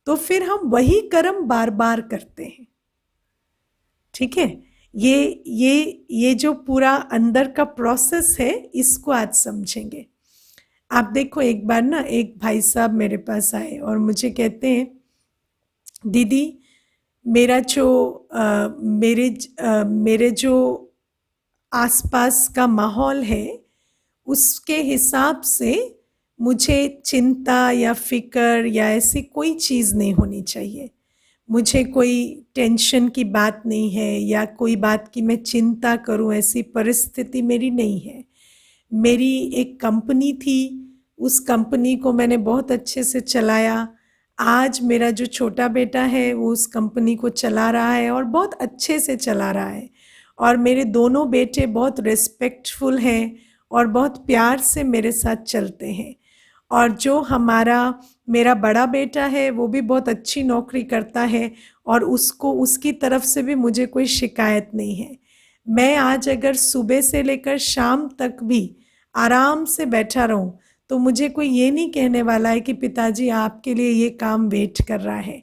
तो फिर हम वही कर्म बार बार करते हैं। ठीक है, ये जो पूरा अंदर का प्रोसेस है इसको आज समझेंगे। आप देखो, एक बार ना एक भाई साहब मेरे पास आए और मुझे कहते हैं, दीदी मेरा जो मेरे जो आसपास का माहौल है उसके हिसाब से मुझे चिंता या फिक्र या ऐसी कोई चीज़ नहीं होनी चाहिए। मुझे कोई टेंशन की बात नहीं है या कोई बात की मैं चिंता करूं, ऐसी परिस्थिति मेरी नहीं है। मेरी एक कंपनी थी, उस कंपनी को मैंने बहुत अच्छे से चलाया। आज मेरा जो छोटा बेटा है वो उस कंपनी को चला रहा है और बहुत अच्छे से चला रहा है। और मेरे दोनों बेटे बहुत रिस्पेक्टफुल हैं और बहुत प्यार से मेरे साथ चलते हैं। और जो मेरा बड़ा बेटा है वो भी बहुत अच्छी नौकरी करता है और उसकी तरफ से भी मुझे कोई शिकायत नहीं है। मैं आज अगर सुबह से लेकर शाम तक भी आराम से बैठा रहूं तो मुझे कोई ये नहीं कहने वाला है कि पिताजी आपके लिए ये काम वेट कर रहा है।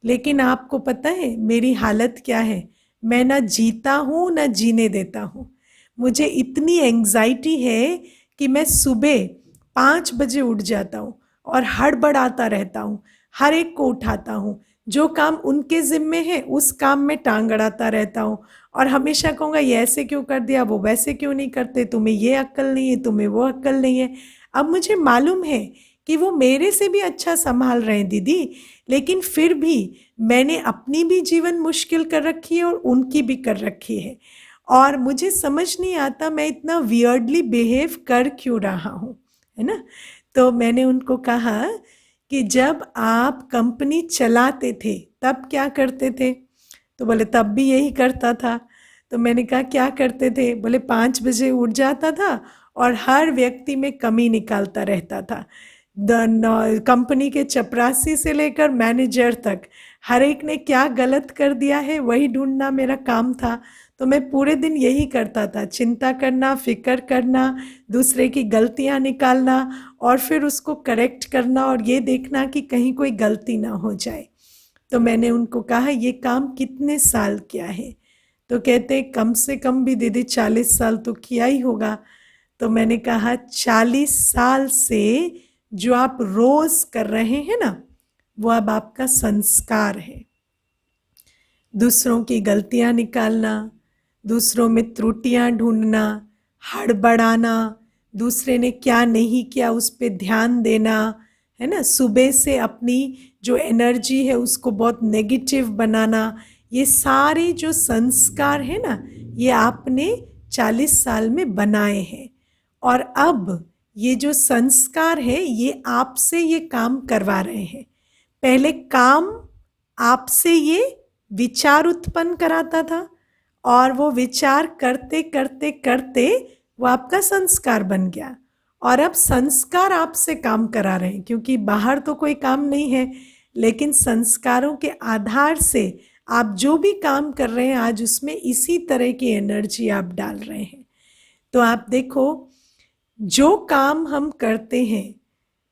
लेकिन आपको पता है मेरी हालत क्या है? मैं ना जीता हूँ ना जीने देता हूँ। मुझे इतनी एंग्जाइटी है कि मैं सुबह 5 बजे उठ जाता हूँ और हड़बड़ाता रहता हूँ, हर एक को उठाता हूँ। जो काम उनके ज़िम्मे है उस काम में टांग अड़ाता रहता हूँ और हमेशा कहूँगा ये ऐसे क्यों कर दिया, वो वैसे क्यों नहीं करते, तुम्हें ये अक्ल नहीं है, तुम्हें वो अक्ल नहीं है। अब मुझे मालूम है कि वो मेरे से भी अच्छा संभाल रहे हैं दीदी, लेकिन फिर भी मैंने अपनी भी जीवन मुश्किल कर रखी है और उनकी भी कर रखी है। और मुझे समझ नहीं आता मैं इतना वियर्डली बिहेव कर क्यों रहा हूँ, है ना। तो मैंने उनको कहा कि जब आप कंपनी चलाते थे तब क्या करते थे? तो बोले तब भी यही करता था। तो मैंने कहा क्या करते थे? बोले 5 बजे उठ जाता था और हर व्यक्ति में कमी निकालता रहता था। कंपनी के चपरासी से लेकर मैनेजर तक हर एक ने क्या गलत कर दिया है वही ढूंढना मेरा काम था। तो मैं पूरे दिन यही करता था, चिंता करना, फिक्र करना, दूसरे की गलतियां निकालना और फिर उसको करेक्ट करना और ये देखना कि कहीं कोई गलती ना हो जाए। तो मैंने उनको कहा ये काम कितने साल किया है? तो कहते कम से कम भी दीदी 40 साल तो किया ही होगा। तो मैंने कहा 40 साल से जो आप रोज कर रहे हैं ना वो अब आपका संस्कार है। दूसरों की गलतियां निकालना, दूसरों में त्रुटियां ढूंढना, हड़बड़ाना, दूसरे ने क्या नहीं किया उस पर ध्यान देना, है ना, सुबह से अपनी जो एनर्जी है उसको बहुत नेगेटिव बनाना, ये सारे जो संस्कार है ना ये आपने 40 साल में बनाए हैं। और अब ये जो संस्कार है ये आपसे ये काम करवा रहे हैं। पहले काम आपसे ये विचार उत्पन्न कराता था और वो विचार करते करते करते वो आपका संस्कार बन गया और अब संस्कार आपसे काम करा रहे हैं, क्योंकि बाहर तो कोई काम नहीं है, लेकिन संस्कारों के आधार से आप जो भी काम कर रहे हैं आज उसमें इसी तरह की एनर्जी आप डाल रहे हैं। तो आप देखो जो काम हम करते हैं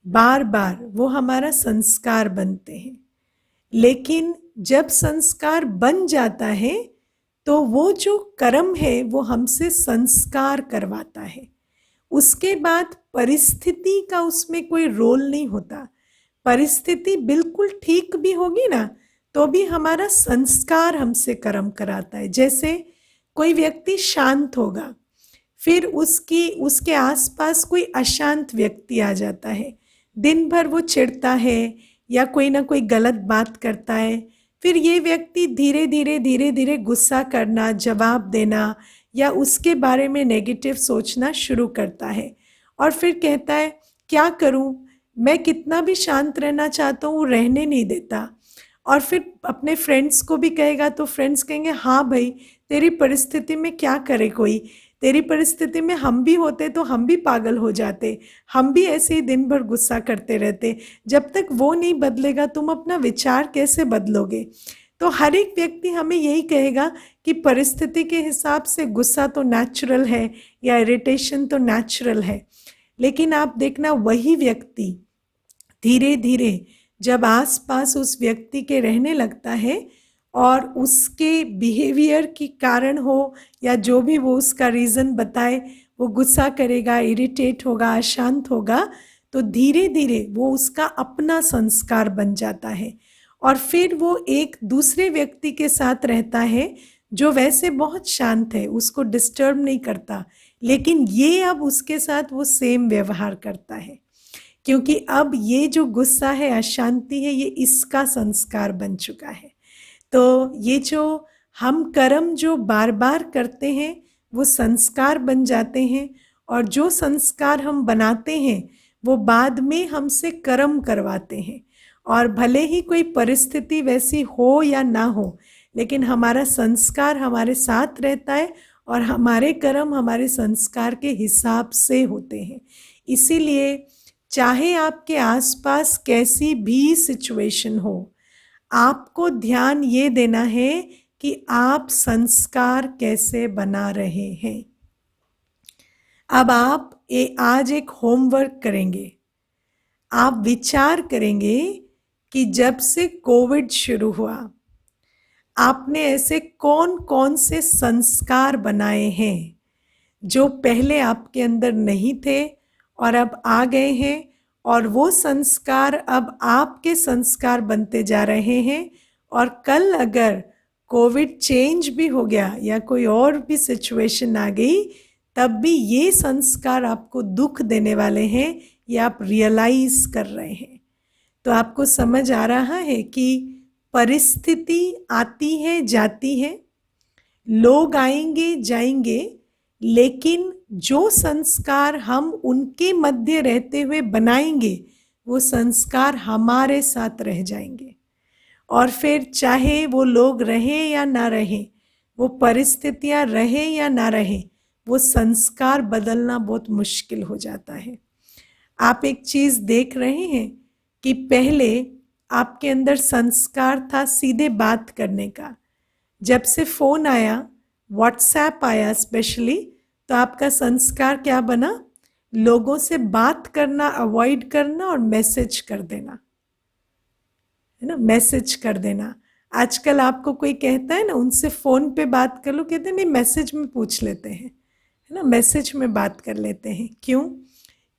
बार बार वो हमारा संस्कार बनते हैं, लेकिन जब संस्कार बन जाता है तो वो जो कर्म है वो हमसे संस्कार करवाता है। उसके बाद परिस्थिति का उसमें कोई रोल नहीं होता। परिस्थिति बिल्कुल ठीक भी होगी ना तो भी हमारा संस्कार हमसे कर्म कराता है। जैसे कोई व्यक्ति शांत होगा, फिर उसके आसपास कोई अशांत व्यक्ति आ जाता है, दिन भर वो चिढ़ता है या कोई ना कोई गलत बात करता है, फिर ये व्यक्ति धीरे धीरे गुस्सा करना, जवाब देना या उसके बारे में नेगेटिव सोचना शुरू करता है और फिर कहता है क्या करूं, मैं कितना भी शांत रहना चाहता हूँ वो रहने नहीं देता। और फिर अपने फ्रेंड्स को भी कहेगा तो फ्रेंड्स कहेंगे हाँ भाई तेरी परिस्थिति में क्या करे कोई, तेरी परिस्थिति में हम भी होते तो हम भी पागल हो जाते, हम भी ऐसे ही दिन भर गुस्सा करते रहते। जब तक वो नहीं बदलेगा तुम अपना विचार कैसे बदलोगे? तो हर एक व्यक्ति हमें यही कहेगा कि परिस्थिति के हिसाब से गुस्सा तो नेचुरल है या इरिटेशन तो नेचुरल है, लेकिन आप देखना वही व्यक्ति धीरे धीरे जब आसपास उस व्यक्ति के रहने लगता है और उसके बिहेवियर के कारण हो या जो भी वो उसका रीज़न बताए वो गुस्सा करेगा, इरिटेट होगा, अशांत होगा, तो धीरे धीरे वो उसका अपना संस्कार बन जाता है और फिर वो एक दूसरे व्यक्ति के साथ रहता है जो वैसे बहुत शांत है, उसको डिस्टर्ब नहीं करता, लेकिन ये अब उसके साथ वो सेम व्यवहार करता है, क्योंकि अब ये जो गुस्सा है, अशांति है, ये इसका संस्कार बन चुका है। तो ये जो हम कर्म जो बार बार करते हैं वो संस्कार बन जाते हैं, और जो संस्कार हम बनाते हैं वो बाद में हमसे कर्म करवाते हैं। और भले ही कोई परिस्थिति वैसी हो या ना हो, लेकिन हमारा संस्कार हमारे साथ रहता है और हमारे कर्म हमारे संस्कार के हिसाब से होते हैं। इसीलिए चाहे आपके आसपास कैसी भी सिचुएशन हो, आपको ध्यान ये देना है कि आप संस्कार कैसे बना रहे हैं। अब आप आज एक होमवर्क करेंगे। आप विचार करेंगे कि जब से कोविड शुरू हुआ, आपने ऐसे कौन कौन से संस्कार बनाए हैं जो पहले आपके अंदर नहीं थे और अब आ गए हैं, और वो संस्कार अब आपके संस्कार बनते जा रहे हैं। और कल अगर कोविड चेंज भी हो गया या कोई और भी सिचुएशन आ गई, तब भी ये संस्कार आपको दुख देने वाले हैं, ये आप रियलाइज कर रहे हैं। तो आपको समझ आ रहा है कि परिस्थिति आती है जाती है, लोग आएंगे जाएंगे, लेकिन जो संस्कार हम उनके मध्य रहते हुए बनाएंगे वो संस्कार हमारे साथ रह जाएंगे। और फिर चाहे वो लोग रहें या ना रहें, वो परिस्थितियां रहें या ना रहें, वो संस्कार बदलना बहुत मुश्किल हो जाता है। आप एक चीज़ देख रहे हैं कि पहले आपके अंदर संस्कार था सीधे बात करने का। जब से फ़ोन आया, व्हाट्सएप आया स्पेशली, तो आपका संस्कार क्या बना? लोगों से बात करना अवॉइड करना और मैसेज कर देना, है ना, मैसेज कर देना। आजकल आपको कोई कहता है ना उनसे फ़ोन पे बात कर लो, कहते हैं नहीं मैसेज में पूछ लेते हैं, है ना, मैसेज में बात कर लेते हैं। क्यों?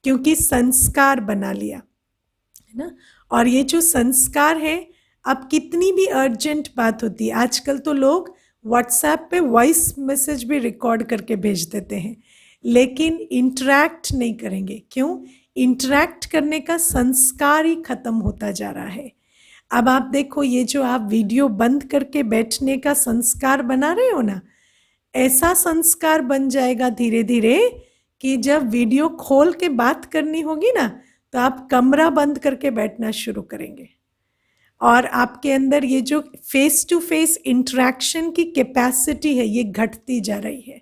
क्योंकि संस्कार बना लिया, है ना। और ये जो संस्कार है, अब कितनी भी अर्जेंट बात होती है, आजकल तो लोग व्हाट्सएप पे वॉइस मैसेज भी रिकॉर्ड करके भेज देते हैं, लेकिन इंटरैक्ट नहीं करेंगे। क्यों? इंटरैक्ट करने का संस्कार ही खत्म होता जा रहा है। अब आप देखो, ये जो आप वीडियो बंद करके बैठने का संस्कार बना रहे हो ना, ऐसा संस्कार बन जाएगा धीरे धीरे कि जब वीडियो खोल के बात करनी होगी ना, तो आप कमरा बंद करके बैठना शुरू करेंगे। और आपके अंदर ये जो फेस टू फेस इंटरेक्शन की कैपेसिटी है, ये घटती जा रही है।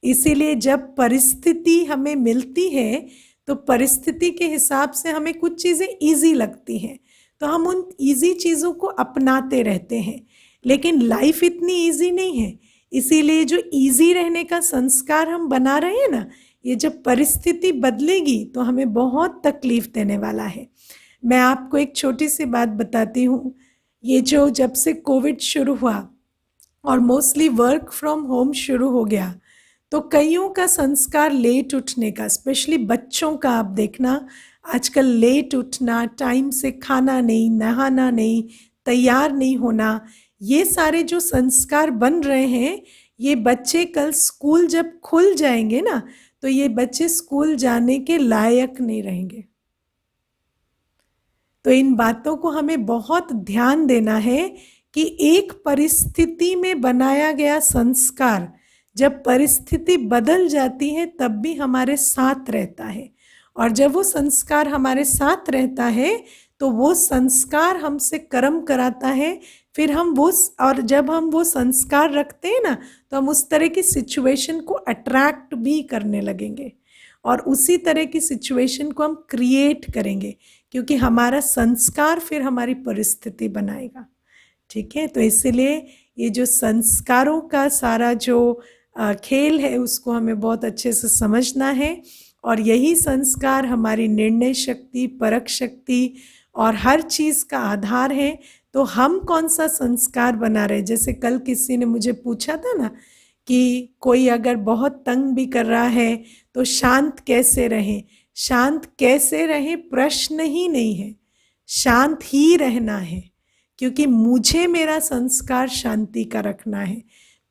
इसीलिए जब परिस्थिति हमें मिलती है, तो परिस्थिति के हिसाब से हमें कुछ चीज़ें ईजी लगती हैं, तो हम उन ईजी चीज़ों को अपनाते रहते हैं। लेकिन लाइफ इतनी ईजी नहीं है, इसीलिए जो ईजी रहने का संस्कार हम बना रहे हैं ना, ये जब परिस्थिति बदलेगी तो हमें बहुत तकलीफ देने वाला है। मैं आपको एक छोटी सी बात बताती हूँ। ये जो जब से कोविड शुरू हुआ और मोस्टली वर्क फ्रॉम होम शुरू हो गया, तो कईयों का संस्कार लेट उठने का, स्पेशली बच्चों का आप देखना, आजकल लेट उठना, टाइम से खाना नहीं, नहाना नहीं, तैयार नहीं होना, ये सारे जो संस्कार बन रहे हैं, ये बच्चे कल स्कूल जब खुल जाएंगे ना, तो ये बच्चे स्कूल जाने के लायक नहीं रहेंगे। तो इन बातों को हमें बहुत ध्यान देना है कि एक परिस्थिति में बनाया गया संस्कार जब परिस्थिति बदल जाती है तब भी हमारे साथ रहता है, और जब वो संस्कार हमारे साथ रहता है तो वो संस्कार हमसे कर्म कराता है। फिर हम वो, और जब हम वो संस्कार रखते हैं ना, तो हम उस तरह की सिचुएशन को अट्रैक्ट भी करने लगेंगे और उसी तरह की सिचुएशन को हम क्रिएट करेंगे, क्योंकि हमारा संस्कार फिर हमारी परिस्थिति बनाएगा। ठीक है, तो इसीलिए ये जो संस्कारों का सारा जो खेल है उसको हमें बहुत अच्छे से समझना है, और यही संस्कार हमारी निर्णय शक्ति, परख शक्ति और हर चीज़ का आधार है। तो हम कौन सा संस्कार बना रहे हैं? जैसे कल किसी ने मुझे पूछा था ना कि कोई अगर बहुत तंग भी कर रहा है तो शांत कैसे रहें। शांत कैसे रहे प्रश्न ही नहीं है, शांत ही रहना है, क्योंकि मुझे मेरा संस्कार शांति का रखना है।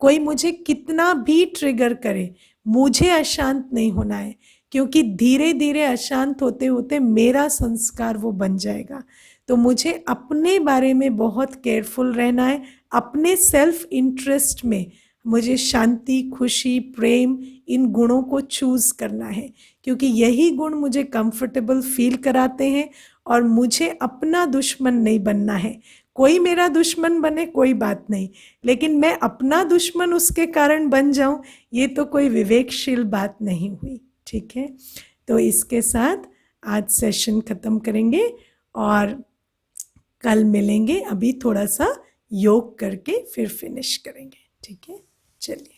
कोई मुझे कितना भी ट्रिगर करे, मुझे अशांत नहीं होना है, क्योंकि धीरे धीरे अशांत होते होते मेरा संस्कार वो बन जाएगा। तो मुझे अपने बारे में बहुत केयरफुल रहना है, अपने सेल्फ इंटरेस्ट में मुझे शांति, खुशी, प्रेम, इन गुणों को चूज करना है, क्योंकि यही गुण मुझे कंफर्टेबल फील कराते हैं। और मुझे अपना दुश्मन नहीं बनना है। कोई मेरा दुश्मन बने कोई बात नहीं, लेकिन मैं अपना दुश्मन उसके कारण बन जाऊं, ये तो कोई विवेकशील बात नहीं हुई। ठीक है, तो इसके साथ आज सेशन खत्म करेंगे और कल मिलेंगे। अभी थोड़ा सा योग करके फिर फिनिश करेंगे। ठीक है, चलिए।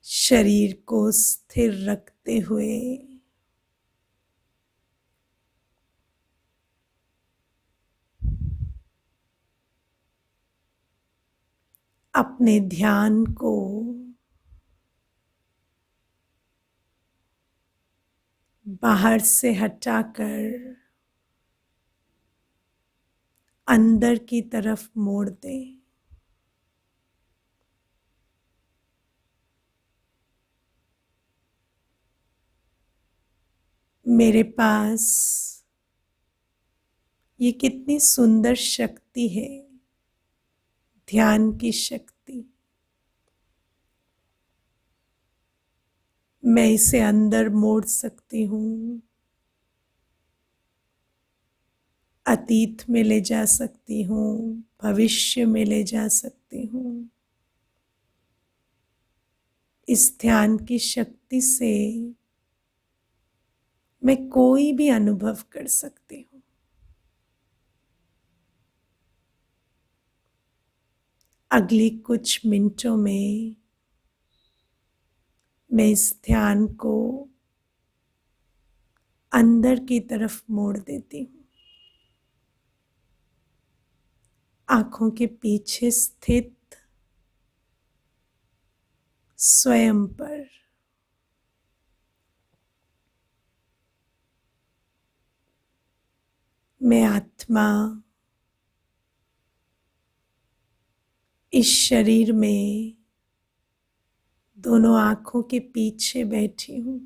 शरीर को स्थिर रखते हुए अपने ध्यान को बाहर से हटाकर अंदर की तरफ मोड़ दें। मेरे पास ये कितनी सुंदर शक्ति है, ध्यान की शक्ति। मैं इसे अंदर मोड़ सकती हूँ, अतीत में ले जा सकती हूँ, भविष्य में ले जा सकती हूँ। इस ध्यान की शक्ति से मैं कोई भी अनुभव कर सकती हूँ। अगली कुछ मिनटों में मैं इस ध्यान को अंदर की तरफ मोड़ देती हूँ। आंखों के पीछे स्थित स्वयं पर मैं आत्मा इस शरीर में दोनों आंखों के पीछे बैठी हूँ।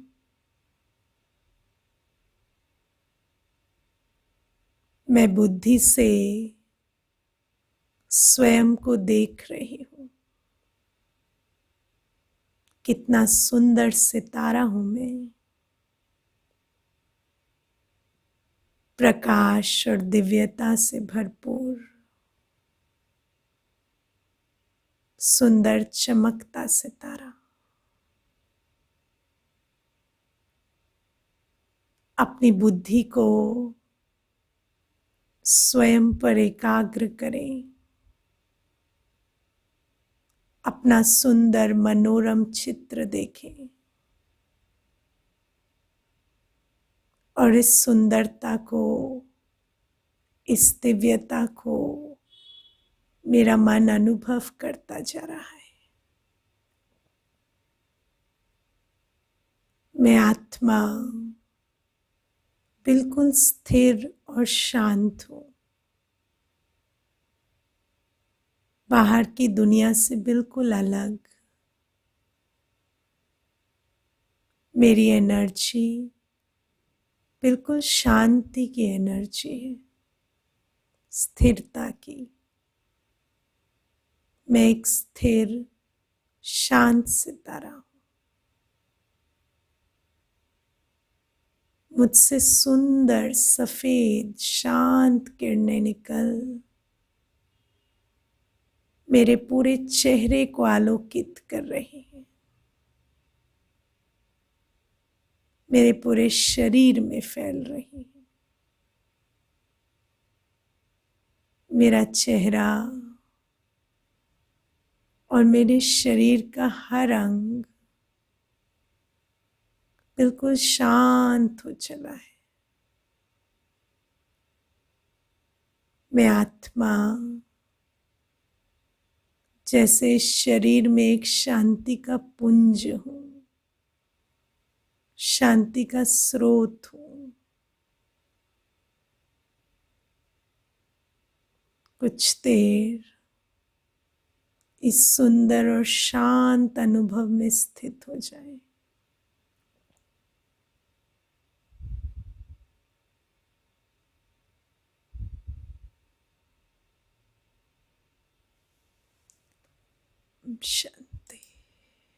मैं बुद्धि से स्वयं को देख रही हूँ। कितना सुंदर सितारा हूं मैं, प्रकाश और दिव्यता से भरपूर, सुंदर चमकता सितारा। अपनी बुद्धि को स्वयं पर एकाग्र करें। अपना सुंदर मनोरम चित्र देखें और इस सुंदरता को, इस दिव्यता को मेरा मन अनुभव करता जा रहा है। मैं आत्मा बिल्कुल स्थिर और शांत हूं, बाहर की दुनिया से बिल्कुल अलग। मेरी एनर्जी बिल्कुल शांति की एनर्जी है, स्थिरता की। मैं एक स्थिर शांत सितारा हूं। मुझसे सुंदर सफेद शांत किरणें निकल मेरे पूरे चेहरे को आलोकित कर रही हैं। मेरे पूरे शरीर में फैल रही है। मेरा चेहरा और मेरे शरीर का हर अंग बिल्कुल शांत हो चला है। मैं आत्मा जैसे शरीर में एक शांति का पुंज हूँ, शांति का स्रोत हूँ। कुछ देर इस सुंदर और शांत अनुभव में स्थित हो जाए। शांति।